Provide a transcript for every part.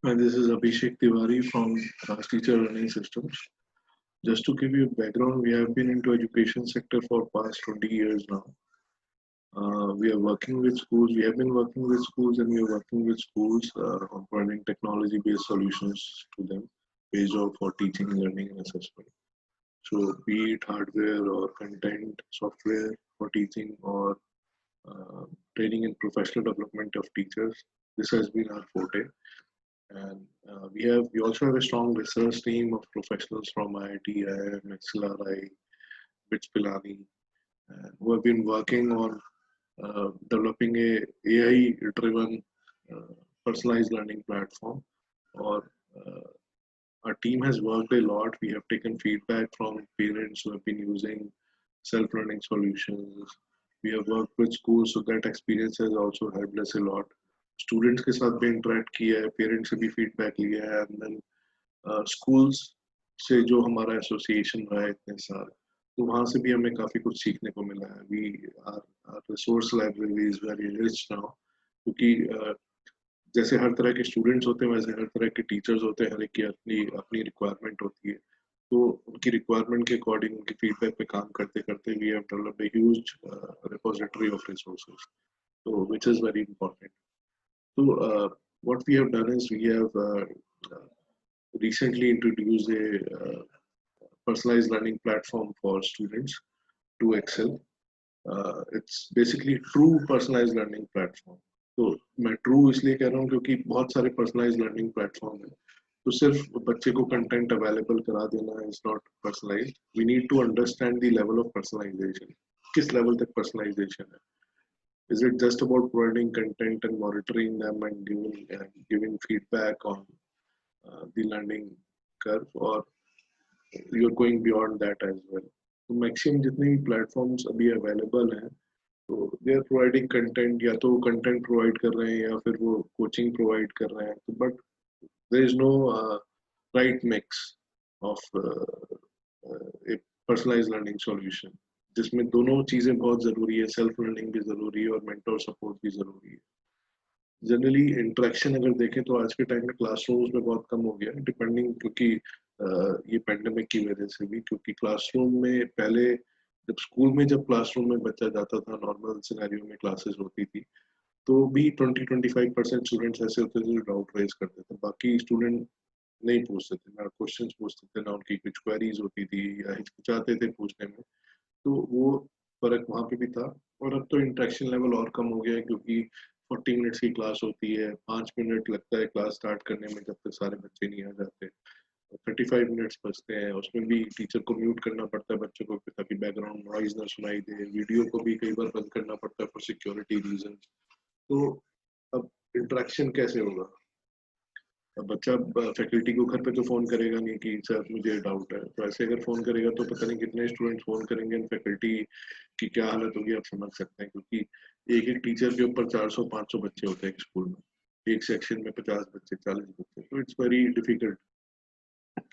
And this is Abhishek Tiwari from Teacher Learning Systems. Just to give you a background, we have been into education sector for past 20 years now. We are working with schools. We have been working with schools, and we are working with schools on providing technology-based solutions to them, based on for teaching, learning, and assessment. So, be it hardware or content, software for teaching, or uh, training and professional development of teachers, this has been our forte. And we also have a strong research team of professionals from IIT, IIM, XLRI, BITS Pilani, and who have been working on developing a AI-driven personalized learning platform. Or our team has worked a lot. We have taken feedback from parents who have been using self-learning solutions. We have worked with schools, so that experience has also helped us a lot. Students के साथ भी interact किया है, parents से भी feedback लिया है, and then schools से जो हमारा एसोसिएशन रहा है इतने साल, तो वहाँ से भी हमें काफ़ी कुछ सीखने को मिला है. We are resource library is very rich now, क्योंकि जैसे हर तरह के स्टूडेंट्स होते हैं वैसे हर तरह के टीचर्स होते हैं, हर एक की अपनी अपनी रिक्वायरमेंट होती है. तो उनकी रिक्वायरमेंट के अकॉर्डिंग उनके फीडबैक पे काम करते करते we have developed a huge repository of resources, so which is very important. So what we have done is we have uh, recently introduced a personalized learning platform for students to excel. It's basically true personalized learning platform. तो मैं true इसलिए कह रहा हूँ क्योंकि बहुत सारे personalise learning platform है, तो सिर्फ बच्चे को कंटेंट अवेलेबल करा देना is not personalised. We need to understand the level of personalisation. किस लेवल तक पर्सनलाइजेशन है? Is it just about providing content and monitoring them and giving feedback on the learning curve, or you're going beyond that as well? तो maximum जितने भी platforms अभी available हैं, तो they are providing content, या तो content provide कर रहे हैं या फिर वो कोचिंग प्रोवाइड कर रहे हैं. तो but there is no right mix of a personalised learning solution, जिसमें दोनों चीजें बहुत जरूरी है. सेल्फ लर्निंग भी जरूरी है और मेंटर सपोर्ट भी जरूरी है. जनरली इंटरेक्शन अगर देखें तो आज के टाइम में क्लासरूम्स में बहुत कम हो गया है, डिपेंडिंग, क्योंकि ये पेंडेमिक की वजह से भी, क्योंकि क्लासरूम में पहले जब स्कूल में जब क्लासरूम में बच्चा जाता था, नॉर्मल सिनेरियो में क्लासेस होती थी, तो भी 20-25% स्टूडेंट्स ऐसे होते थे जो डाउट रेज करते थे. बाकी स्टूडेंट नहीं पूछते थे, ना क्वेश्चंस पूछते थे, ना उनकी कुछ क्वेरीज होती थी या हिचकिचाते थे पूछने में. तो वो फर्क वहाँ पे भी था. और अब तो इंटरेक्शन लेवल और कम हो गया है, क्योंकि 40 मिनट्स की क्लास होती है, 5 मिनट लगता है क्लास स्टार्ट करने में जब तक सारे बच्चे नहीं आ जाते. 35 मिनट्स बचते हैं, उसमें भी टीचर को म्यूट करना पड़ता है बच्चों को ताकि बैकग्राउंड नॉइज ना सुनाई दे. वीडियो को भी कई बार बंद करना पड़ता है फॉर सिक्योरिटी रीजन. तो अब इंटरेक्शन कैसे होगा? अब बच्चा फैकल्टी को घर पे तो फोन करेगा नहीं कि सर मुझे डाउट है. तो ऐसे अगर फोन करेगा तो पता नहीं कितने स्टूडेंट्स फोन करेंगे, फैकल्टी की क्या हालत होगी आप समझ सकते हैं, क्योंकि एक एक टीचर के ऊपर 400-500 बच्चे होते हैं एक स्कूल में, एक सेक्शन में 50 बच्चे, 40 बच्चे. तो इट्स वेरी डिफिकल्ट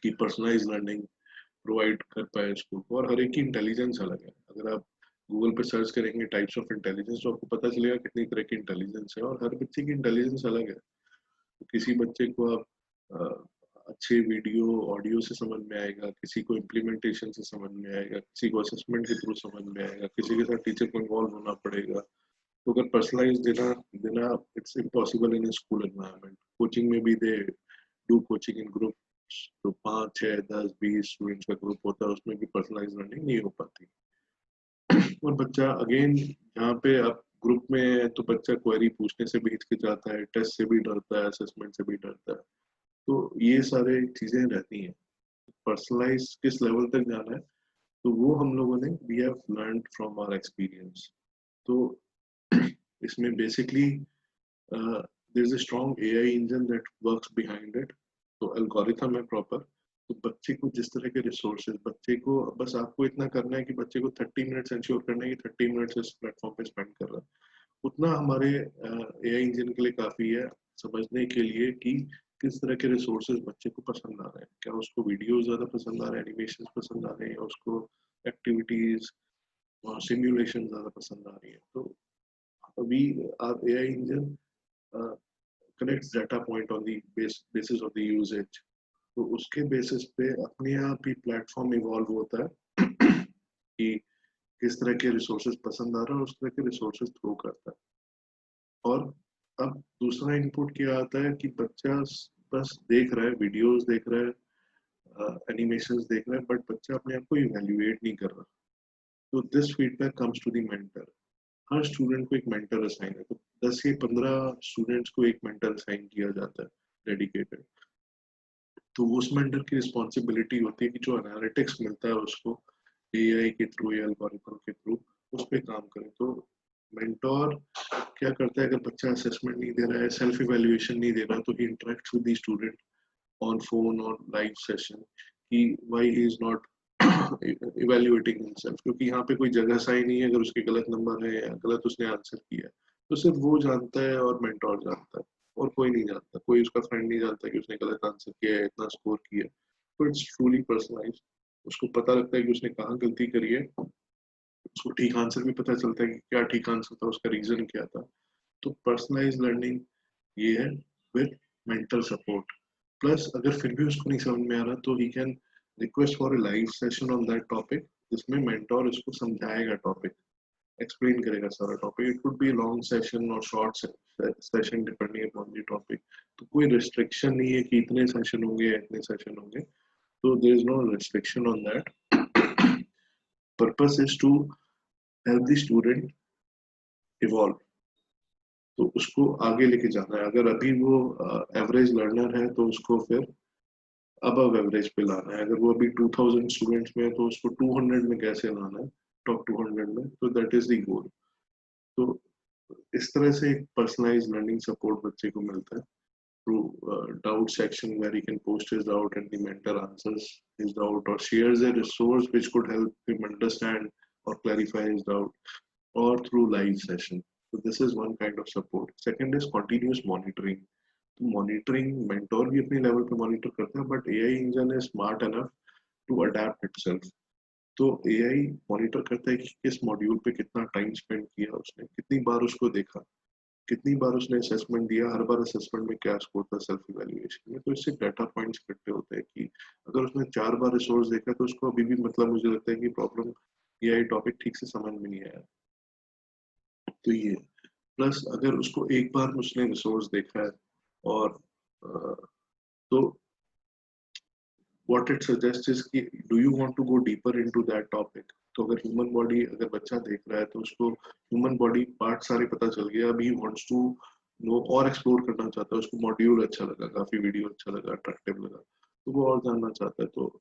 कि पर्सनलाइज लर्निंग प्रोवाइड कर पाए स्कूल को. और हर एक की इंटेलिजेंस अलग है. अगर आप गूगल पे सर्च करेंगे टाइप्स ऑफ इंटेलिजेंस, तो आपको पता चलेगा कितनी तरह की इंटेलिजेंस है, और हर बच्चे की इंटेलिजेंस अलग है. तो किसी बच्चे को आप अच्छे वीडियो ऑडियो से समझ में आएगा, किसी को इम्प्लीमेंटेशन से समझ में आएगा, किसी को असेसमेंट के थ्रू समझ में आएगा, किसी के साथ टीचर को इन्वॉल्व होना पड़ेगा. तो अगर पर्सनलाइज देना देना it's impossible in school environment. Coaching में भी they do coaching in group, तो 5, 6, 10, 20 स्टूडेंट्स का ग्रुप होता है, उसमें भी पर्सनलाइज लर्निंग नहीं हो पाती. और बच्चा अगेन यहाँ पे आप ग्रुप में है तो बच्चा क्वेरी पूछने से भी हिचकिचाता है, टेस्ट से भी डरता है, असेसमेंट से भी डरता है. तो ये सारे चीजें रहती हैं. पर्सनलाइज किस लेवल तक जाना है, तो वो हम लोगों ने we have learned from our experience. तो इसमें basically there is a strong AI engine that works behind it. तो एल्गोरिथम है प्रॉपर. तो बच्चे को जिस तरह के रिसोर्सेज, बच्चे को बस आपको इतना करना है कि बच्चे को 30 मिनट्स इंश्योर करना है कि 30 मिनट्स इस प्लेटफॉर्म पे स्पेंड कर रहा है. उतना हमारे एआई इंजन के लिए काफी है समझने के लिए कि किस तरह के रिसोर्सेज बच्चे को पसंद आ रहे हैं. क्या उसको वीडियो ज्यादा पसंद आ रहे हैं, एनिमेशन पसंद आ रहे हैं, या उसको एक्टिविटीज और सिमुलेशन ज्यादा पसंद आ रही है. तो अभी आप AI engine collects data point on the basis of the usage. तो उसके बेसिस पे अपने आप ही प्लेटफॉर्म इवॉल्व होता है कि किस तरह के रिसोर्सेज पसंद आ रहा है और उस तरह के रिसोर्सेज थ्रो करता है. और अब दूसरा इनपुट क्या आता है कि बच्चा बस देख रहा है, वीडियोस देख रहा है, एनिमेशंस देख रहा है, बट बच्चा अपने आप को इवेल्युएट नहीं कर रहा. तो this feedback comes to the mentor. हर स्टूडेंट को एक मेंटर असाइन है, तो 10 से 15 स्टूडेंट्स को एक मेंटर असाइन किया जाता है डेडिकेटेड. तो उस मेंटर की रिस्पॉन्सिबिलिटी होती है कि जो एनालिटिक्स मिलता है उसको एआई के थ्रू या एल्गोरिथम के थ्रू उस पर काम करें. तो मेंटोर क्या करता है, अगर बच्चा असेसमेंट नहीं दे रहा है, सेल्फ इवेल्युएशन नहीं दे रहा, तो he interacts with the student on phone और लाइव सेशन कि why he is not evaluating himself, क्योंकि यहाँ पे कोई जगह सही नहीं है. अगर उसके गलत नंबर है या गलत उसने आंसर किया है तो सिर्फ वो जानता है और मेंटोर जानता है, और कोई नहीं जानता. कोई उसका फ्रेंड नहीं जानता कि उसने गलत आंसर किया है, इतना स्कोर किया है. तो इट्स ट्रूली पर्सनलाइज्ड. उसको पता लगता है कि उसने कहाँ गलती करी है, उसको ठीक आंसर भी पता चलता है कि क्या ठीक आंसर था, उसका रीजन क्या था. तो पर्सनलाइज्ड लर्निंग ये है विद मेंटल सपोर्ट. प्लस अगर फिर भी उसको नहीं समझ में आ रहा तो he can request for a live session on that topic, जिसमें मेंटोर उसको समझाएगा, टॉपिक एक्सप्लेन करेगा सारा topic. It could be long session और short session depending upon the topic. तो कोई रिस्ट्रिक्शन नहीं है कि इतने सेशन होंगे या इतने सेशन होंगे. तो there is no restriction on that. Purpose is to help the student evolve. तो उसको आगे लेके जाना है. अगर अभी वो एवरेज लर्नर है तो उसको फिर अबव एवरेज पे लाना है. अगर वो अभी 2000 स्टूडेंट्स में है तो उसको 200 में कैसे लाना है, टॉप 200 में. तो दैट इज द गोल. तो इस तरह से एक पर्सनलाइज्ड लर्निंग सपोर्ट बच्चे को मिलता है through doubt section where he can post his doubt and the mentor answers his doubt or shares a resource which could help him understand or clarify his doubt, or through live session. So this is one kind of support. Second is continuous monitoring. Monitoring mentor भी अपने लेवल पे monitor करता है, but AI engine is smart enough to adapt itself. तो AI monitor करता है कि किस मॉड्यूल पे कितना टाइम स्पेंड किया उसने, कितनी बार उसको देखा, कितनी बार उसने असेसमेंट दिया, हर बार असेसमेंट में क्या स्कोर था सेल्फ इवैल्यूएशन में. तो इससे डाटा पॉइंट्स इकट्ठे होते हैं कि अगर उसने 4 बार रिसोर्स देखा तो उसको अभी भी मतलब मुझे लगता है कि प्रॉब्लम एआई टॉपिक ठीक से समझ में नहीं आया. तो ये प्लस अगर उसको एक बार उसने रिसोर्स देखा है और तो what it suggests is कि do you want to go deeper into that topic. तो अगर ह्यूमन बॉडी, अगर बच्चा देख रहा है तो उसको ह्यूमन बॉडी पार्ट सारे पता चल गया, अभी wants to नो और एक्सप्लोर करना चाहता है, उसको मॉड्यूल अच्छा लगा, काफी वीडियो अच्छा लगा, अट्रैक्टिव लगा, तो वो और जानना चाहता है. तो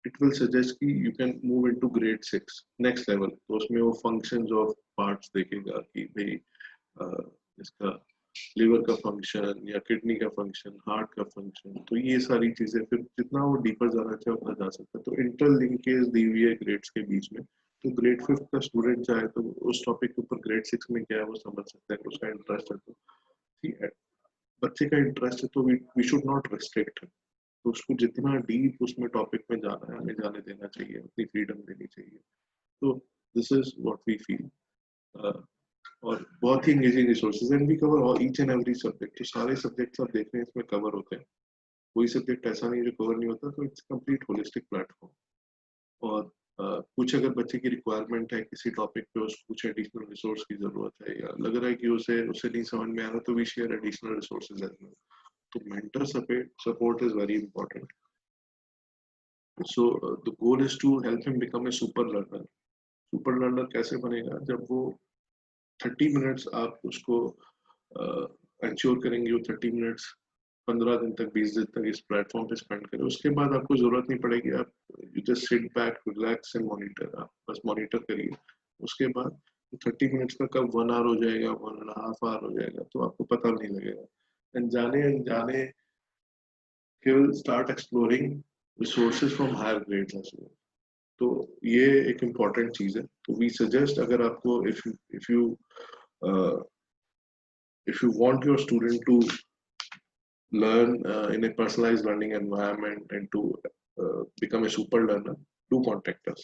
इट विल सजेस्ट कि you can move into grade 6 next level. तो उसमें वो फंक्शंस ऑफ पार्ट्स देखेगा कि भाई इसका लिवर का फंक्शन या किडनी का फंक्शन, हार्ट का फंक्शन. तो ये सारी चीजें फिर जितना वो डीपर जाना चाहे उतना जा सकता है. तो इंटरलिंकेज दी हुई है ग्रेड्स के बीच में. तो ग्रेड 5 का स्टूडेंट चाहे तो उस टॉपिक के ऊपर ग्रेड 6 में क्या है वो समझ सकता है, उसका इंटरेस्ट है तो ठीक है. बच्चे का इंटरेस्ट है तो वी शुड नॉट रिस्ट्रिक्ट. तो उसको जितना डीप उसमें टॉपिक में जाना है हमें जाने देना चाहिए, अपनी फ्रीडम देनी चाहिए. तो this is what we feel. और बहुत ही engaging resources and we cover each and every subject. तो सारे सब्जेक्ट्स आप देख रहे हैं इसमें कवर होते हैं, कोई सब्जेक्ट ऐसा नहीं जो कवर नहीं होता. तो इट्स कंप्लीट होलिस्टिक प्लेटफॉर्म. और कुछ अगर बच्चे की रिक्वायरमेंट है किसी टॉपिक पे, उसको कुछ एडिशनल रिसोर्स की जरूरत है या लग रहा है कि उसे नहीं समझ में आ रहा, तो we share additional resources as well. तो mentor support is very important. So the goal is to help him become a super learner. Super learner कैसे बनेगा, जब वो 30 मिनट्स आप उसको इंश्योर करेंगे, वो 30 मिनट्स 15 दिन तक 20 दिन तक इस प्लेटफॉर्म पे स्पेंड करें. उसके बाद आपको जरूरत नहीं पड़ेगी, आप you just sit back, relax and monitor. आप बस मॉनिटर करिए. उसके बाद 30 मिनट्स का कब 1 आवर हो जाएगा, 1.5 आवर हो जाएगा, तो आपको पता नहीं लगेगा. एंड जाने he will start exploring resources from higher grades as well. तो ये एक इम्पॉर्टेंट चीज है. तो वी सजेस्ट अगर आपको if you want your student to learn in a personalized learning environment and to become a super learner, do contact us.